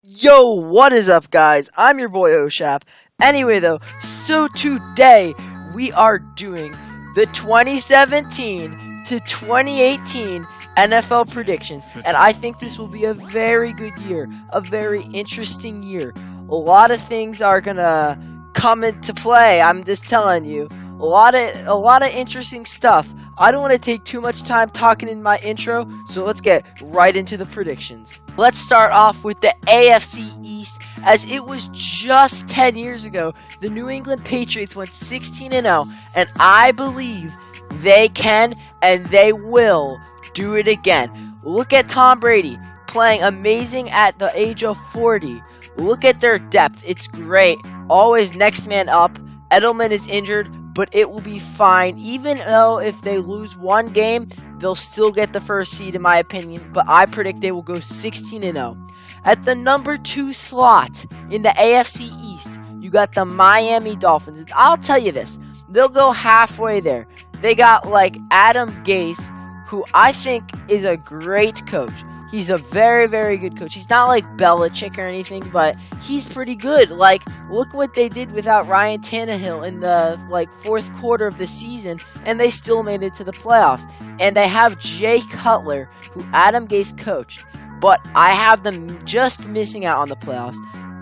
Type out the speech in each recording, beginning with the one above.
Yo, what is up, guys? I'm your boy Oshap. Anyway, though, so today we are doing the 2017 to 2018 NFL predictions, and I think this will be a very good year, a very interesting year. A lot of things are gonna come into play. I'm just telling you, a lot of interesting stuff. I don't want to take too much time talking in my intro, so let's get right into the predictions. Let's start off with the AFC East, as it was just 10 years ago. The New England Patriots went 16-0, and I believe they can and they will do it again. Look at Tom Brady playing amazing at the age of 40. Look at their depth. It's great. Always next man up. Edelman is injured, but it will be fine. Even though if they lose one game, they'll still get the first seed in my opinion, but I predict they will go 16-0. At the number 2 slot in the AFC East, you got the Miami Dolphins. I'll tell you this, they'll go halfway there. They got Adam Gase, who I think is a great coach. He's a very, very good coach. He's not like Belichick or anything, but he's pretty good. Look what they did without Ryan Tannehill in the fourth quarter of the season, and they still made it to the playoffs. And they have Jay Cutler, who Adam Gase coached, but I have them just missing out on the playoffs.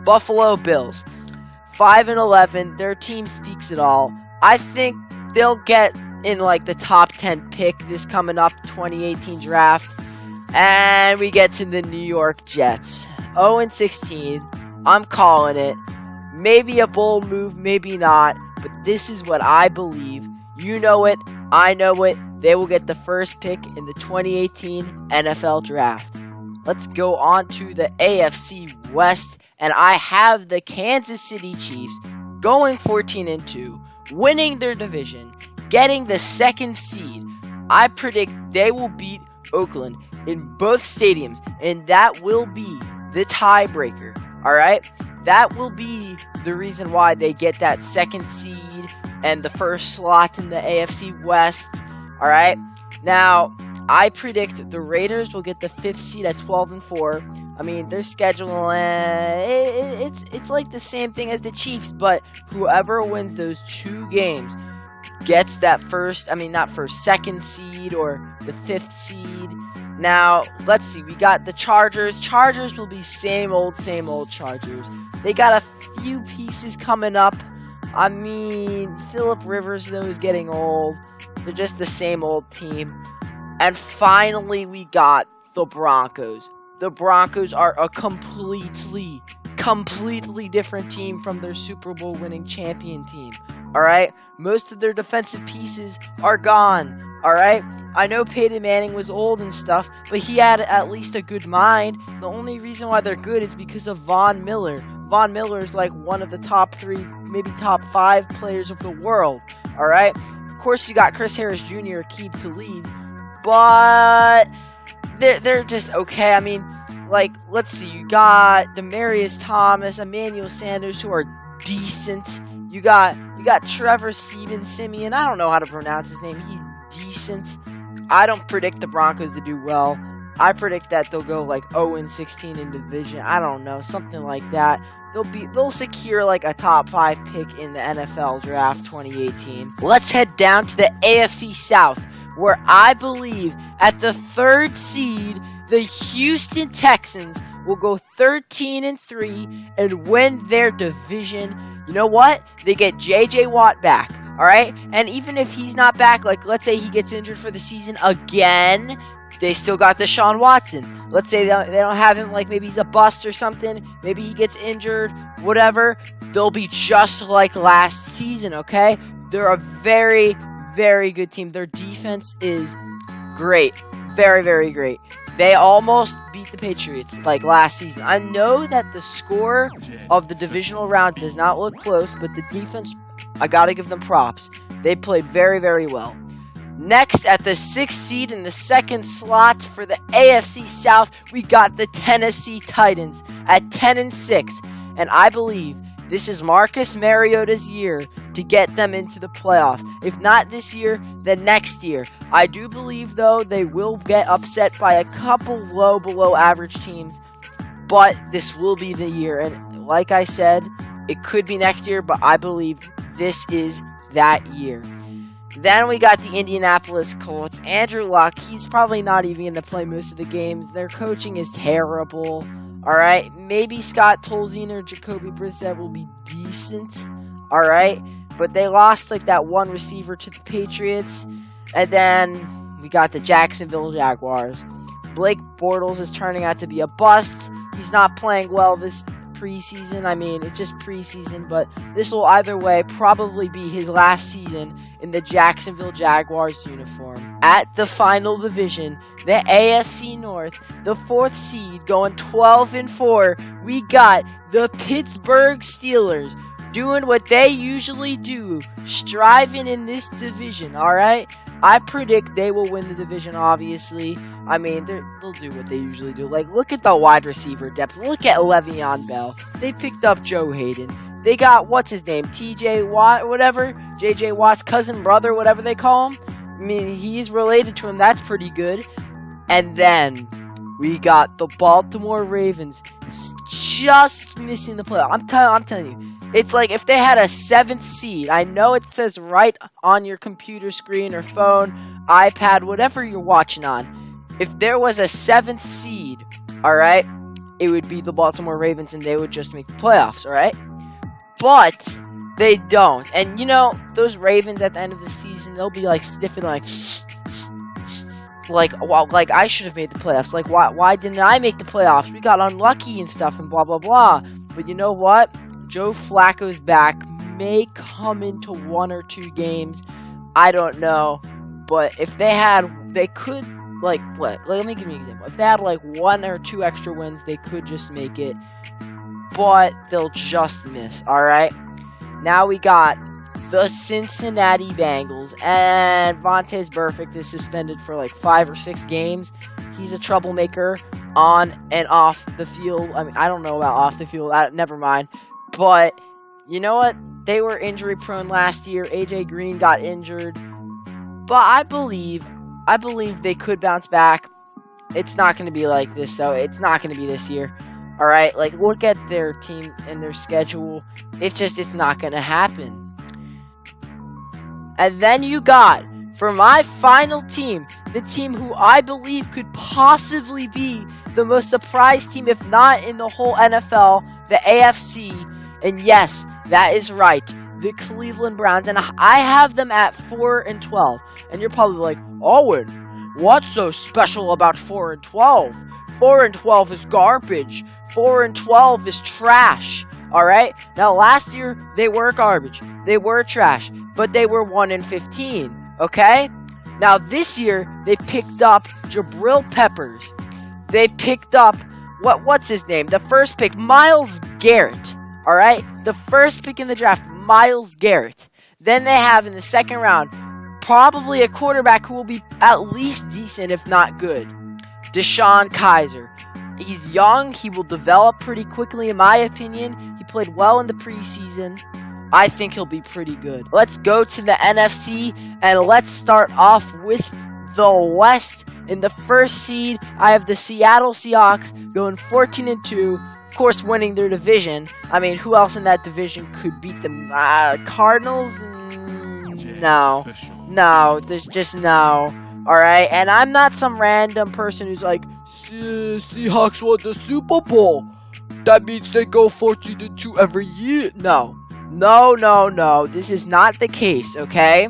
Buffalo Bills, 5-11. Their team speaks it all. I think they'll get in the top 10 pick this coming up 2018 draft. And we get to the New York Jets. 0-16. I'm calling it. Maybe a bold move, maybe not. But this is what I believe. You know it. I know it. They will get the first pick in the 2018 NFL Draft. Let's go on to the AFC West. And I have the Kansas City Chiefs going 14-2. Winning their division. Getting the second seed. I predict they will beat Oakland in both stadiums, and that will be the tiebreaker. Alright? That will be the reason why they get that second seed and the first slot in the AFC West. Alright? Now, I predict the Raiders will get the 5th seed at 12-4. I mean, their schedule, it's like the same thing as the Chiefs, but whoever wins those 2 games gets that second seed or the 5th seed. Now, let's see, we got the Chargers. Chargers will be same old Chargers. They got a few pieces coming up. I mean, Phillip Rivers, though, is getting old. They're just the same old team. And finally, we got the Broncos. The Broncos are a completely different team from their Super Bowl winning champion team. Alright? Most of their defensive pieces are gone. Alright? I know Peyton Manning was old and stuff, but he had at least a good mind. The only reason why they're good is because of Von Miller. Von Miller is one of the top 3, maybe top 5 players of the world. Alright? Of course, you got Chris Harris Jr., Aqib Talib, but they're just okay. I mean, let's see, you got Demaryius Thomas, Emmanuel Sanders, who are decent. You got Trevor Siemian. I don't know how to pronounce his name. He's decent. I don't predict the Broncos to do well. I predict that they'll go 0-16 in division. I don't know, something like that. They'll secure a top 5 pick in the NFL Draft 2018. Let's head down to the AFC South, where I believe at the 3rd seed, the Houston Texans will go 13-3 and win their division. You know what? They get J.J. Watt back, alright? And even if he's not back, let's say he gets injured for the season again, they still got Deshaun Watson. Let's say they don't have him, maybe he's a bust or something, maybe he gets injured, whatever. They'll be just like last season, okay? They're a very, very good team. Their defense is great. Very, very great. They almost beat the Patriots last season. I know that the score of the divisional round does not look close, but the defense, I gotta give them props. They played very, very well. Next, at the 6th seed in the 2nd slot for the AFC South, we got the Tennessee Titans at 10-6. And I believe this is Marcus Mariota's year to get them into the playoffs. If not this year, then next year. I do believe, though, they will get upset by a couple below average teams. but this will be the year. And like I said, it could be next year, but I believe this is that year. Then we got the Indianapolis Colts. Andrew Luck, he's probably not even going to play most of the games. Their coaching is terrible. Alright, maybe Scott Tolzien or Jacoby Brissett will be decent. Alright, but they lost like that one receiver to the Patriots. And then we got the Jacksonville Jaguars. Blake Bortles is turning out to be a bust. He's not playing well this preseason. I mean, it's just preseason, but this will either way probably be his last season in the Jacksonville Jaguars uniform. At the final division, the AFC North, the 4th seed, going 12-4, we got the Pittsburgh Steelers doing what they usually do, striving in this division, alright? I predict they will win the division, obviously. I mean, they'll do what they usually do. Like, look at the wide receiver depth. Look at Le'Veon Bell. They picked up Joe Hayden. They got, what's his name, TJ Watt, whatever? JJ Watt's cousin, brother, whatever they call him. I mean, he's related to him. That's pretty good. And then we got the Baltimore Ravens just missing the playoff. I'm telling you. It's like if they had a 7th seed. I know it says right on your computer screen or phone, iPad, whatever you're watching on. If there was a 7th seed, alright, it would be the Baltimore Ravens and they would just make the playoffs, alright? But they don't. And you know, those Ravens at the end of the season, they'll be like sniffing like I should have made the playoffs. Like, why didn't I make the playoffs? We got unlucky and stuff and blah, blah, blah. But you know what? Joe Flacco's back, may come into 1 or 2 games. I don't know. But if they could, like, let me give you an example. If they had, like, 1 or 2 extra wins, they could just make it. But they'll just miss, alright? Now we got the Cincinnati Bengals. And Vontaze Burfict is suspended for, like, 5 or 6 games. He's a troublemaker on and off the field. I mean, I don't know about off the field. Never mind. But, you know what? They were injury prone last year. AJ Green got injured. But I believe they could bounce back. It's not going to be like this, though. It's not going to be this year. Alright? Like, look at their team and their schedule. It's not going to happen. And then you got, for my final team, the team who I believe could possibly be the most surprised team, if not in the whole NFL, the AFC. And yes, that is right, the Cleveland Browns. And I have them at 4-12. And you're probably like, Owen, what's so special about 4-12? 4-12 is garbage. 4-12 is trash. Alright? Now, last year, they were garbage. They were trash. But they were 1-15. Okay? Now, this year, they picked up Jabril Peppers. They picked up, what's his name? The first pick, Myles Garrett. Alright? The first pick in the draft, Myles Garrett. Then they have in the 2nd round, probably a quarterback who will be at least decent, if not good. Deshaun Kaiser. He's young. He will develop pretty quickly, in my opinion. He played well in the preseason. I think he'll be pretty good. Let's go to the NFC, and let's start off with the West. In the 1st seed, I have the Seattle Seahawks going 14-2. Of course, winning their division. I mean, who else in that division could beat them? Cardinals? No. No, there's just no. Alright, and I'm not some random person who's like, Seahawks won the Super Bowl. That means they go 14-2 every year. No. No. This is not the case, okay?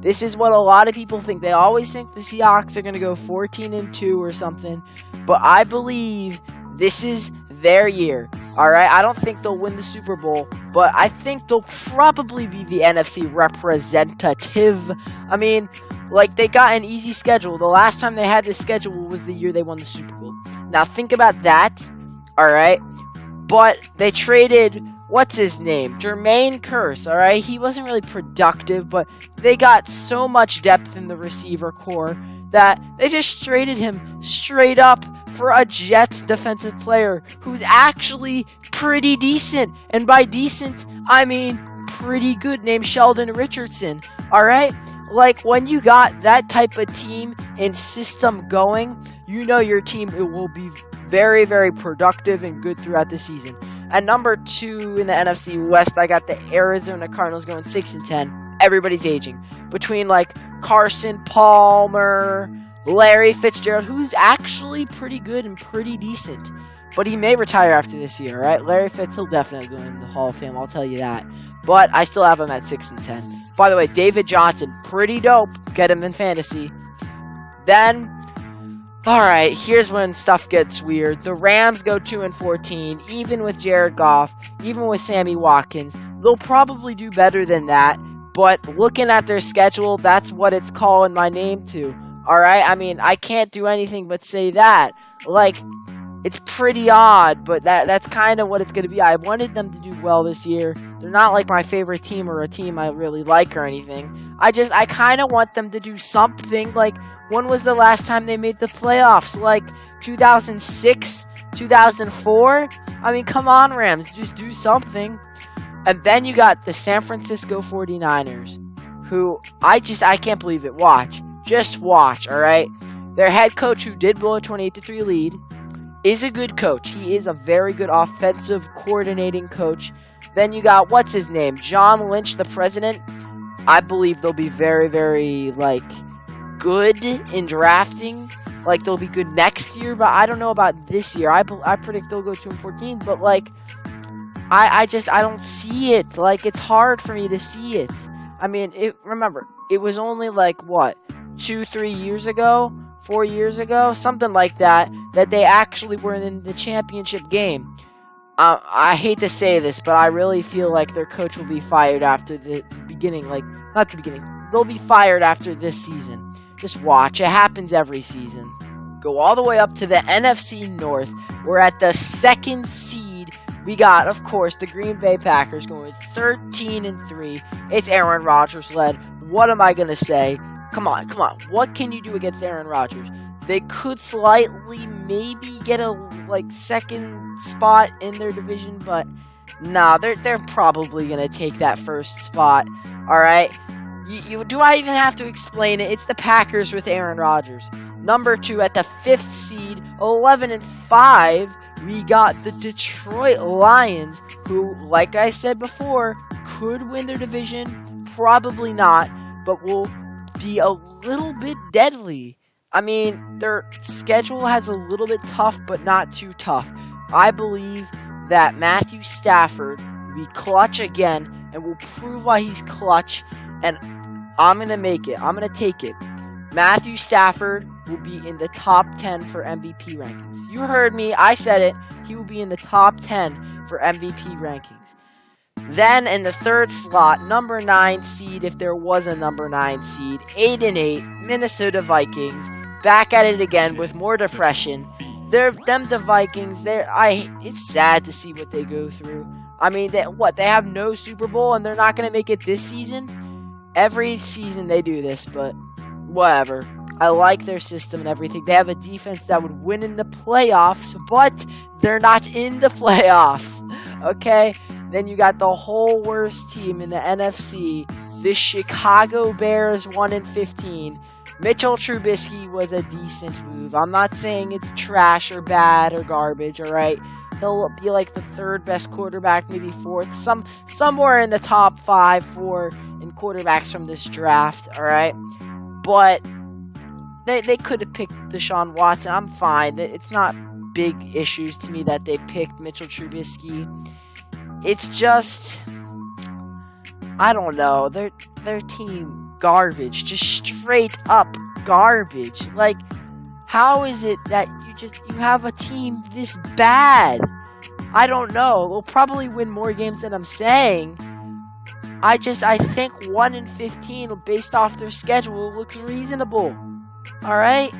This is what a lot of people think. They always think the Seahawks are going to go 14-2 or something. But I believe this is their year. Alright, I don't think they'll win the Super Bowl, but I think they'll probably be the NFC representative. I mean, like, they got an easy schedule. The last time they had this schedule was the year they won the Super Bowl. Now, think about that. Alright, but they traded, what's his name? Jermaine Kearse, alright? He wasn't really productive, but they got so much depth in the receiver core that they just traded him straight up for a Jets defensive player who's actually pretty decent. And by decent, I mean pretty good, named Sheldon Richardson. Alright? Like, when you got that type of team and system going, you know your team, it will be very, very productive and good throughout the season. At number 2 in the NFC West, I got the Arizona Cardinals going 6-10. Everybody's aging. Between like Carson Palmer, Larry Fitzgerald, who's actually pretty good and pretty decent. But he may retire after this year, right? Larry Fitz, he'll definitely go in the Hall of Fame, I'll tell you that. But I still have him at 6-10. By the way, David Johnson, pretty dope. Get him in fantasy. Then, alright, here's when stuff gets weird. The Rams go 2-14, even with Jared Goff, even with Sammy Watkins. They'll probably do better than that, but looking at their schedule, that's what it's calling my name to. Alright, I mean, I can't do anything but say that. Like, it's pretty odd, but that's kind of what it's going to be. I wanted them to do well this year. They're not like my favorite team or a team I really like or anything. I kind of want them to do something. Like, when was the last time they made the playoffs? Like, 2006? 2004? I mean, come on, Rams. Just do something. And then you got the San Francisco 49ers, who I can't believe it. Watch. Just watch, alright? Their head coach, who did blow a 28-3 lead, is a good coach. He is a very good offensive coordinating coach. Then you got, what's his name? John Lynch, the president. I believe they'll be very, very, like, good in drafting. Like, they'll be good next year, but I don't know about this year. I predict they'll go 2-14, but, like, I don't see it. Like, it's hard for me to see it. I mean, remember, it was only, like, what, 2-3 years ago? 4 years ago, something like that they actually were in the championship game. I hate to say this, but I really feel like their coach will be fired after the beginning. Like, not the beginning. They'll be fired after this season. Just watch. It happens every season. Go all the way up to the NFC North. We're at the 2nd seed. We got, of course, the Green Bay Packers going 13-3. It's Aaron Rodgers led. What am I going to say? Come on. What can you do against Aaron Rodgers? They could slightly maybe get a second spot in their division, but nah, they're probably gonna take that first spot. All right. Do I even have to explain it? It's the Packers with Aaron Rodgers. Number 2 at the 5th seed, 11-5. We got the Detroit Lions, who, like I said before, could win their division. Probably not, but will be a little bit deadly. I mean, their schedule has a little bit tough, but not too tough. I believe that Matthew Stafford will be clutch again and will prove why he's clutch, and I'm going to make it. I'm going to take it. Matthew Stafford will be in the top 10 for MVP rankings. You heard me. I said it. He will be in the top 10 for MVP rankings. Then in the 3rd slot, number 9 seed, if there was a number 9 seed, 8-8, Minnesota Vikings, back at it again with more depression. The Vikings, it's sad to see what they go through. I mean, they have no Super Bowl and they're not going to make it this season? Every season they do this, but whatever. I like their system and everything. They have a defense that would win in the playoffs, but they're not in the playoffs, okay? Then you got the whole worst team in the NFC, the Chicago Bears, 1-15. Mitchell Trubisky was a decent move. I'm not saying it's trash or bad or garbage, alright? He'll be like the 3rd best quarterback, maybe 4th. Somewhere in the top 5, 4 in quarterbacks from this draft, alright? But they could have picked Deshaun Watson. I'm fine. It's not big issues to me that they picked Mitchell Trubisky. It's just, I don't know. Their team garbage, just straight up garbage. Like, how is it that you have a team this bad? I don't know. They'll probably win more games than I'm saying. I think 1-15 based off their schedule looks reasonable. Alright?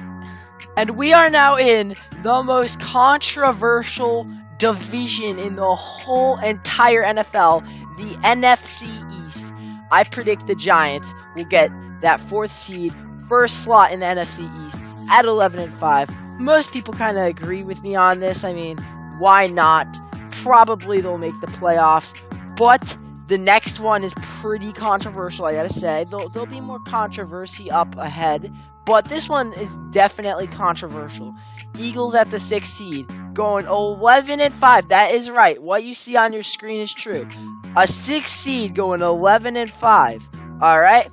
And we are now in the most controversial division in the whole entire NFL, the NFC East. I predict the Giants will get that 4th seed, 1st slot in the NFC East at 11-5. Most people kind of agree with me on this. I mean, why not? Probably they'll make the playoffs, but the next one is pretty controversial, I gotta say. There'll be more controversy up ahead, but this one is definitely controversial. Eagles at the 6th seed, going 11-5. That is right. What you see on your screen is true. A 6th seed going 11-5. All right.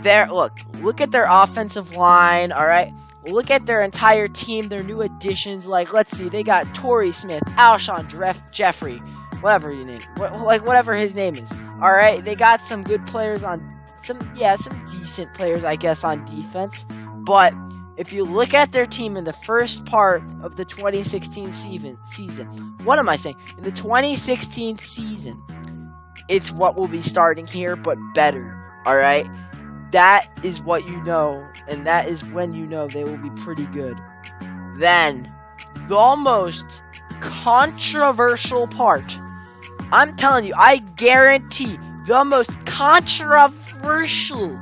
There. Look at their offensive line. All right. Look at their entire team. Their new additions. Like, let's see. They got Torrey Smith, Alshon Jeffrey, whatever you name, whatever his name is. All right. They got some good players on. Some decent players, I guess, on defense. But if you look at their team in the first part of the 2016 season, what am I saying? In the 2016 season, it's what will be starting here, but better. All right. That is what you know, and that is when you know they will be pretty good. Then, the most controversial part. I'm telling you, I guarantee the most controversial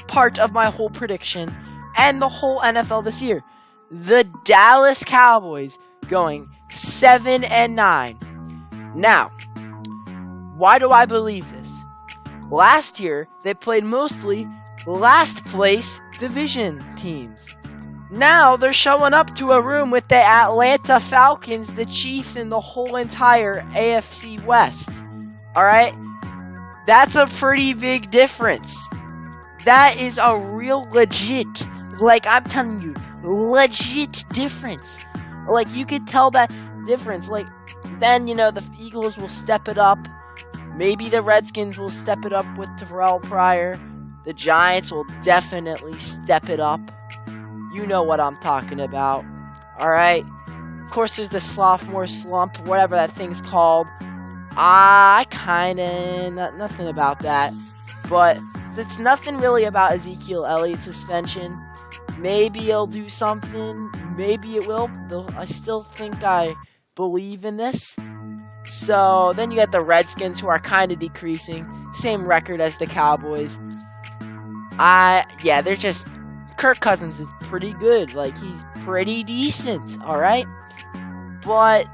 part of my whole prediction and the whole NFL this year. The Dallas Cowboys going 7-9. Now, why do I believe this? Last year, they played mostly last place division teams. Now they're showing up to a room with the Atlanta Falcons, the Chiefs, and the whole entire AFC West. Alright? That's a pretty big difference. That is a real legit, I'm telling you, legit difference. You could tell that difference. Then, the Eagles will step it up. Maybe the Redskins will step it up with Terrell Pryor. The Giants will definitely step it up. You know what I'm talking about. Alright? Of course, there's the sophomore slump, whatever that thing's called. Nothing about that. But it's nothing really about Ezekiel Elliott's suspension. Maybe he'll do something. Maybe it will. Though I still think I believe in this. So, then you got the Redskins, who are kind of decreasing. Same record as the Cowboys. They're just... Kirk Cousins is pretty good. He's pretty decent, alright? But,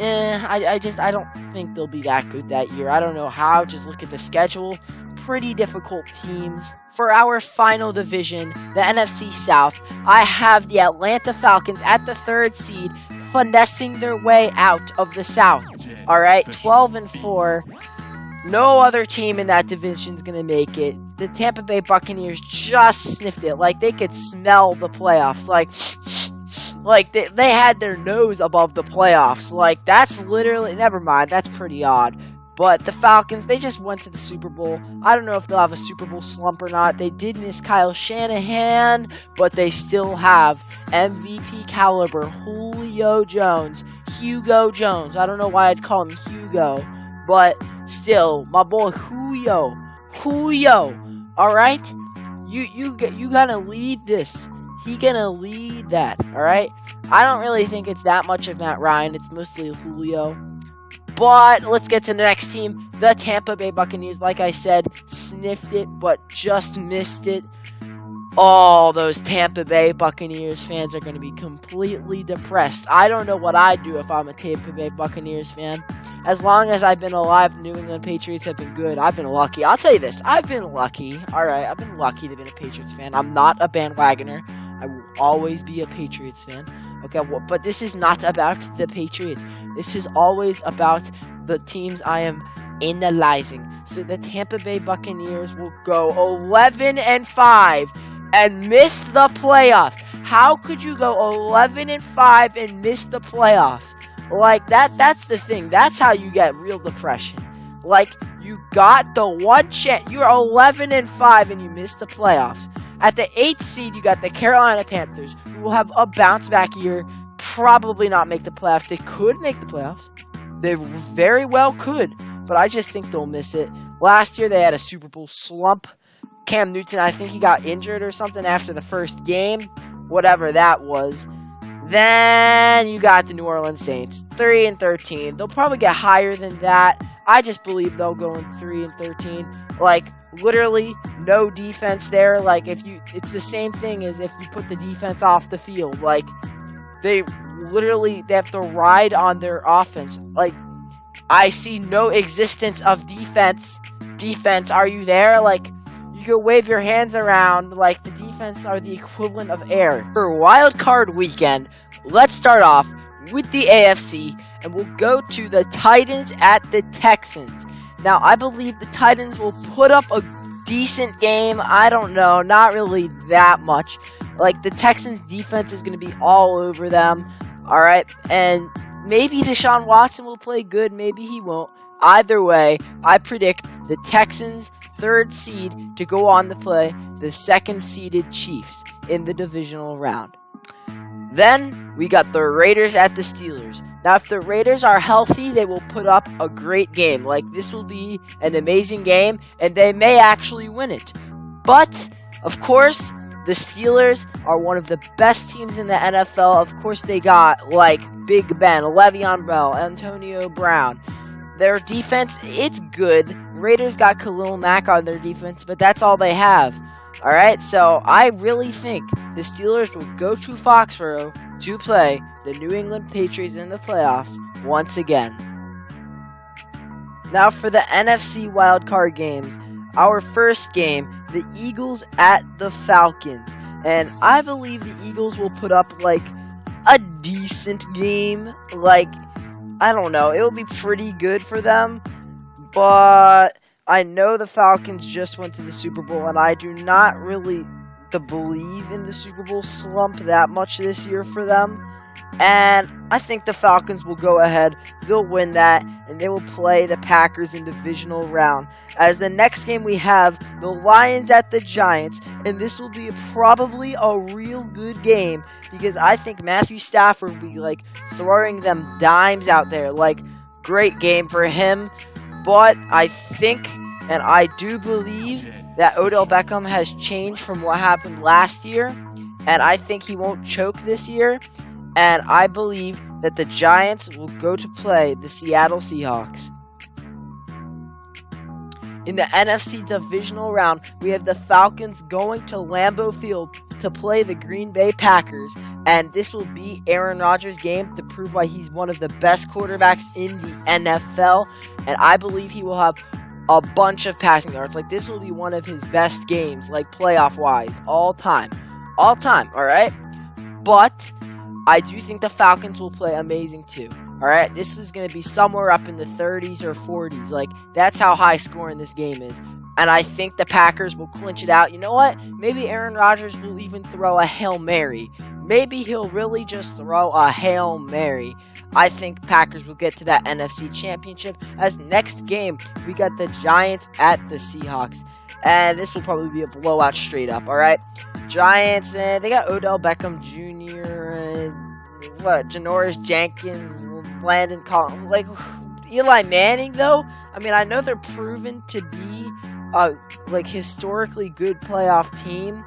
I don't think they'll be that good that year. I don't know how. Just look at the schedule. Pretty difficult teams. For our final division, the NFC South, I have the Atlanta Falcons at the 3rd seed, finessing their way out of the South. Alright, 12-4. No other team in that division is going to make it. The Tampa Bay Buccaneers just sniffed it. They could smell the playoffs. They had their nose above the playoffs. That's literally... Never mind, that's pretty odd. But the Falcons, they just went to the Super Bowl. I don't know if they'll have a Super Bowl slump or not. They did miss Kyle Shanahan, but they still have MVP caliber Hugo Jones. I don't know why I'd call him Hugo, but still, my boy Julio. Alright? You gotta lead this. He gonna lead that, alright? I don't really think it's that much of Matt Ryan. It's mostly Julio. But let's get to the next team. The Tampa Bay Buccaneers, like I said, sniffed it, but just missed it. All those Tampa Bay Buccaneers fans are going to be completely depressed. I don't know what I'd do if I'm a Tampa Bay Buccaneers fan. As long as I've been alive, the New England Patriots have been good. I've been lucky. I'll tell you this. I've been lucky. Alright, I've been lucky to be a Patriots fan. I'm not a bandwagoner. I will always be a Patriots fan. Okay, but this is not about the Patriots. This is always about the teams I am analyzing. So the Tampa Bay Buccaneers will go 11-5 and miss the playoffs. How could you go 11-5 and miss the playoffs? That's the thing. That's how you get real depression. You got the one chance. You're 11-5 and you miss the playoffs. At the 8th seed, you got the Carolina Panthers, who will have a bounce back year, probably not make the playoffs. They could make the playoffs. They very well could, but I just think they'll miss it. Last year, they had a Super Bowl slump. Cam Newton, I think he got injured or something after the first game, whatever that was. Then you got the New Orleans Saints, 3-13. They'll probably get higher than that. I just believe they'll go in 3-13. Literally no defense there. It's the same thing as if you put the defense off the field. They have to ride on their offense. I see no existence of defense. Defense, are you there? you can wave your hands around like the defense are the equivalent of air. For Wild Card Weekend, let's start off with the AFC, and we'll go to the Titans at the Texans. Now, I believe the Titans will put up a decent game. I don't know, not really that much. Like, the Texans' defense is going to be all over them, alright? And maybe Deshaun Watson will play good, maybe he won't. Either way, I predict the Texans' 3rd seed to go on to play the 2nd-seeded Chiefs in the divisional round. Then, we got the Raiders at the Steelers. Now, if the Raiders are healthy, they will put up a great game. Like, this will be an amazing game, and they may actually win it. But, of course, the Steelers are one of the best teams in the NFL. Of course, they got, like, Big Ben, Le'Veon Bell, Antonio Brown. Their defense, it's good. Raiders got Khalil Mack on their defense, but that's all they have. Alright, so I really think the Steelers will go to Foxborough to play the New England Patriots in the playoffs once again. Now for the NFC wildcard games, our first game, the Eagles at the Falcons. And I believe the Eagles will put up like a decent game. Like, I don't know, it will be pretty good for them. But I know the Falcons just went to the Super Bowl, and I do not really believe in the Super Bowl slump that much this year for them. And I think the Falcons will go ahead, they'll win that, and they will play the Packers in divisional round. As the next game we have the Lions at the Giants, and this will be probably a real good game, because I think Matthew Stafford will be like throwing them dimes out there. Like, great game for him. But I think, and I do believe, that Odell Beckham has changed from what happened last year. And I think he won't choke this year. And I believe that the Giants will go to play the Seattle Seahawks. In the NFC divisional round, we have the Falcons going to Lambeau Field to play the Green Bay Packers, and this will be Aaron Rodgers' game to prove why he's one of the best quarterbacks in the NFL, and I believe he will have a bunch of passing yards. Like, this will be one of his best games, like, playoff-wise, all time, alright? But I do think the Falcons will play amazing too. Alright, this is going to be somewhere up in the 30s or 40s. Like, that's how high scoring this game is. And I think the Packers will clinch it out. You know what? Maybe Aaron Rodgers will even throw a Hail Mary. Maybe he'll really just throw a Hail Mary. I think Packers will get to that NFC Championship. As next game, we got the Giants at the Seahawks. And this will probably be a blowout straight up, alright? Giants, they got Odell Beckham Jr., Janoris Jenkins, Landon Collins, like, Eli Manning, though. I mean, I know they're proven to be like, historically good playoff team,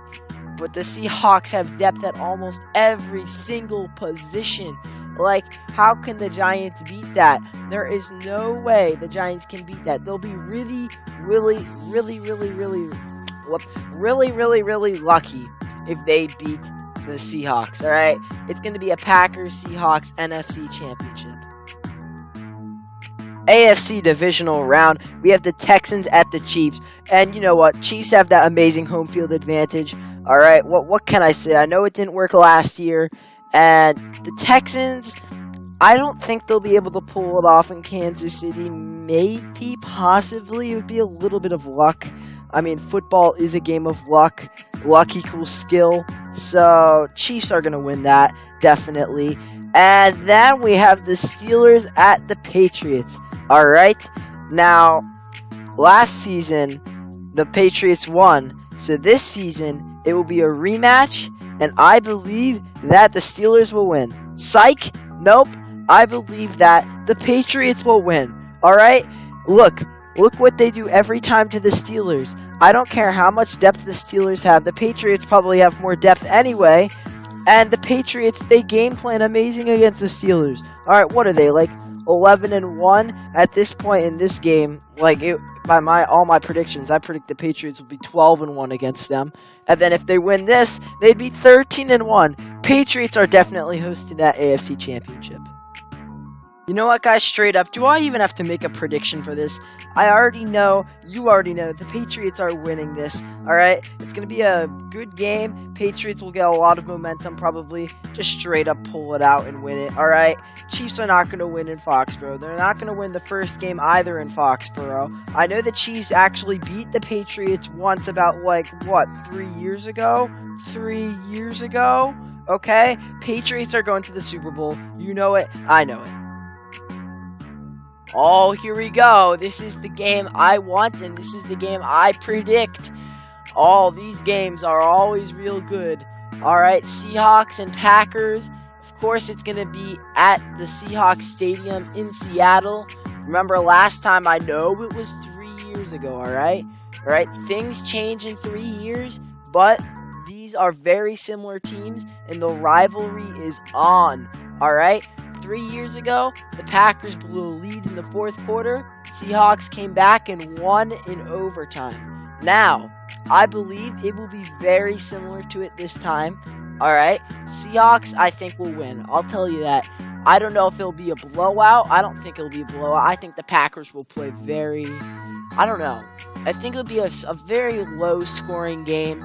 but the Seahawks have depth at almost every single position. Like, how can the Giants beat that? There is no way the Giants can beat that. They'll be really lucky if they beat the Seahawks, alright? It's going to be a Packers-Seahawks NFC Championship. AFC divisional round, we have the Texans at the Chiefs. And you know what? Chiefs have that amazing home field advantage. Alright, what can I say? I know it didn't work last year. And the Texans, I don't think they'll be able to pull it off in Kansas City. Maybe, possibly, it would be a little bit of luck. I mean, football is a game of luck. Luck equals skill. So, Chiefs are going to win that, definitely. And then we have the Steelers at the Patriots. Alright? Now, last season, the Patriots won. So this season, it will be a rematch. And I believe that the Steelers will win. Psych? Nope. I believe that the Patriots will win. Alright? Look what they do every time to the Steelers. I don't care how much depth the Steelers have. The Patriots probably have more depth anyway. And the Patriots, they game plan amazing against the Steelers. Alright, what are they, like 11-1 at this point in this game? Like, by all my predictions, I predict the Patriots will be 12-1 against them. And then if they win this, they'd be 13-1. Patriots are definitely hosting that AFC Championship. You know what, guys? Straight up, do I even have to make a prediction for this? I already know, you already know, the Patriots are winning this, alright? It's going to be a good game. Patriots will get a lot of momentum, probably. Just straight up pull it out and win it, alright? Chiefs are not going to win in Foxborough. They're not going to win the first game either in Foxborough. I know the Chiefs actually beat the Patriots once about, 3 years ago? 3 years ago? Okay? Patriots are going to the Super Bowl. You know it. I know it. Oh, here we go. This is the game I want, and this is the game I predict. All these games are always real good. Alright, Seahawks and Packers. Of course, it's going to be at the Seahawks Stadium in Seattle. Remember last time, I know it was 3 years ago, alright? Alright, things change in 3 years, but these are very similar teams, and the rivalry is on, alright? 3 years ago, the Packers blew a lead in the fourth quarter. Seahawks came back and won in overtime. Now, I believe it will be very similar to it this time. Alright, Seahawks, I think, will win. I'll tell you that. I don't know if it'll be a blowout. I don't think it'll be a blowout. I think the Packers will play I don't know. I think it'll be a very low-scoring game.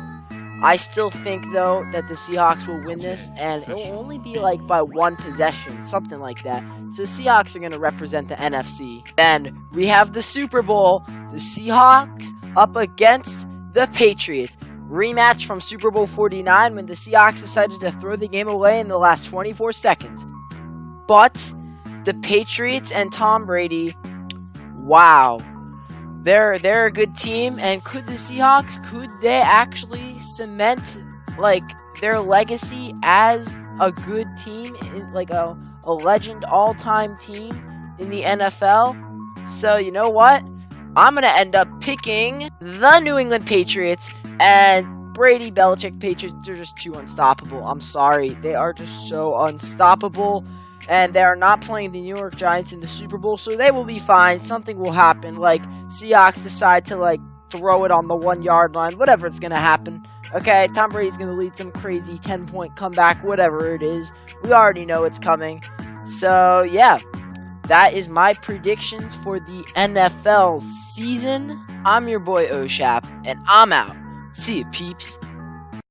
I still think, though, that the Seahawks will win this, and it will only be, by one possession, something like that. So Seahawks are going to represent the NFC. Then, we have the Super Bowl, the Seahawks up against the Patriots. Rematch from Super Bowl 49 when the Seahawks decided to throw the game away in the last 24 seconds. But, the Patriots and Tom Brady, wow. They're a good team, and could the Seahawks, could they actually cement, their legacy as a good team, a legend all-time team in the NFL? So, you know what? I'm going to end up picking the New England Patriots, and Brady, Belichick, Patriots, they're just too unstoppable. I'm sorry. They are just so unstoppable. And they are not playing the New York Giants in the Super Bowl, so they will be fine. Something will happen, Seahawks decide to, throw it on the 1-yard line, whatever it's going to happen. Okay, Tom Brady's going to lead some crazy 10-point comeback, whatever it is. We already know it's coming. So, yeah, that is my predictions for the NFL season. I'm your boy, Oshap, and I'm out. See you, peeps.